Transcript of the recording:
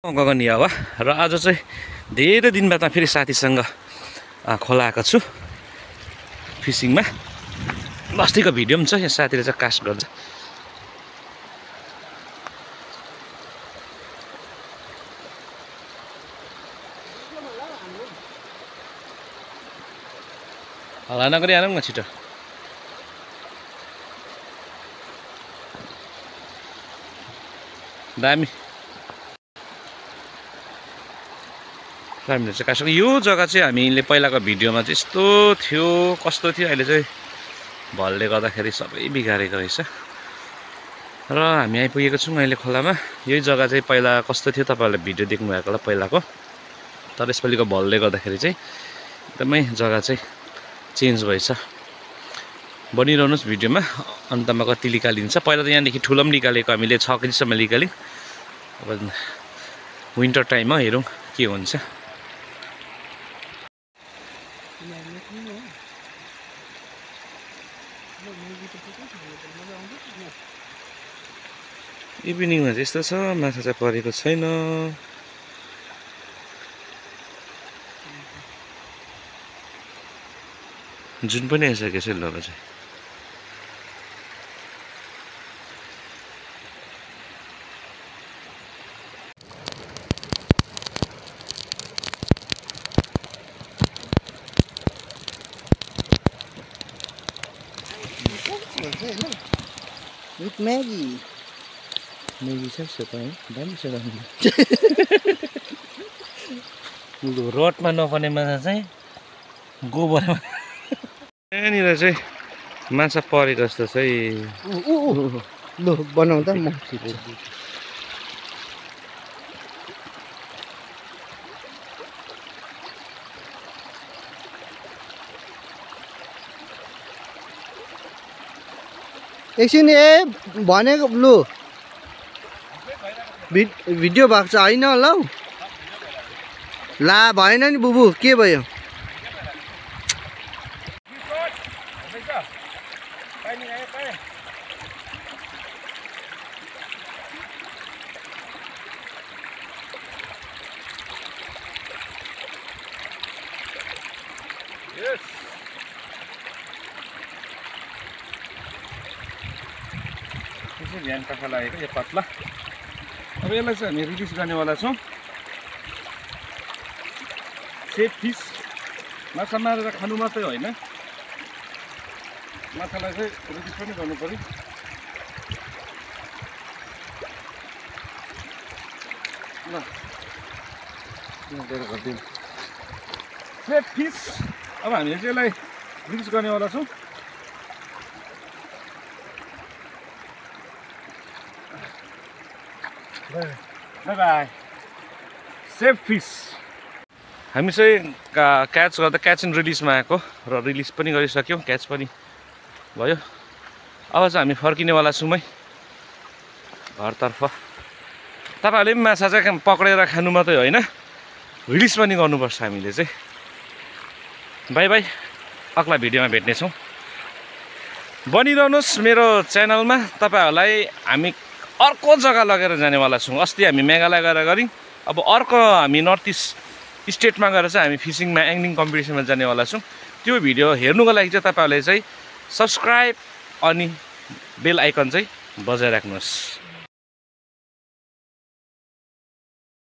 गगन हावा र आज चाहिँ धेरै दिन बाद फेरि साथीसँग खोला आएको छु फिसिङमा। अस्तिको भिडियो पनि छ, यहाँ साथीले चाहिँ कास्ट गर्छ। हल्ला नगरी आनौँ न छिटो। दामी हामीले चाहिँ कास्ट। यो जग्गा चाहिँ हामीले पहिलाको भिडियोमा चाहिँ यस्तो थियो, कस्तो थियो, अहिले चाहिँ भलले गर्दाखेरि सबै बिगारेको रहेछ। र हामी आइपुगेको छौँ अहिले खोलामा। यही जग्गा चाहिँ पहिला कस्तो थियो तपाईँहरूले भिडियो देख्नुभएको होला पहिलाको, तर यसपालिको भलले गर्दाखेरि चाहिँ एकदमै जग्गा चाहिँ चेन्ज भएछ। बनिरहनुहोस् भिडियोमा, अन्तमा कति निकालिन्छ। पहिला त यहाँदेखि ठुलो पनि निकालेको हामीले, 6 केजीसम्म निकाल्यौँ। अब विन्टर टाइममा हेरौँ के हुन्छ। इभिनिङमा चाहिँ यस्तो छ, माछा चाहिँ परेको छैन। जुन पनि आइसकेको छ लगा चाहिँ। Maggie सक्छ पनि दामी छ दामी। रोडमा नपर्ने माछा चाहिँ गोबरमा। यहाँनिर चाहिँ माछा परेको जस्तो छ है। ल बनाउँदा म एकछिन भनेको लु भिडियो भएको छ होइन ल। ला भएन नि बुबु, के भयो? ध्यान पाखा लागेको यो पत्ला। अब यसलाई चाहिँ हामी रिलिज गर्नेवाला छौँ। सेफ फिस, माछा मारेर खानु मात्रै होइन, माछालाई चाहिँ रिलिज पनि गर्नु पर्यो। ल गरिदिउँ सेफ फिस। अब हामीले चाहिँ यसलाई रिलिज गर्नेवाला छौँ। By by. सेफ फिस हामी चाहिँ क्याच गर्दा क्याच एन्ड रिलिजमा आएको र रिलिज पनि गरिसक्यौँ, क्याच पनि भयो। अब चाहिँ हामी फर्किनेवाला छौँ है घरतर्फ। तपाईँहरूले पनि माछा चाहिँ पक्रेर खानु मात्रै होइन, रिलिज पनि गर्नुपर्छ हामीले चाहिँ। बाई बाई, अग्ला भिडियोमा भेट्नेछौँ। बनिरहनुहोस् मेरो च्यानलमा। तपाईँहरूलाई हामी अर्को जग्गा लगेर जानेवाला छौँ। अस्ति हामी मेघालय गएर गऱ्यौँ, अब अर्को हामी नर्थ इस्ट स्टेटमा गएर चाहिँ हामी फिसिङमा एङ्गलिङ कम्पिटिसनमा जानेवाला छौँ। त्यो भिडियो हेर्नुको लागि चाहिँ तपाईँहरूले चाहिँ सब्सक्राइब अनि बेल आइकन चाहिँ बजाइराख्नुहोस्।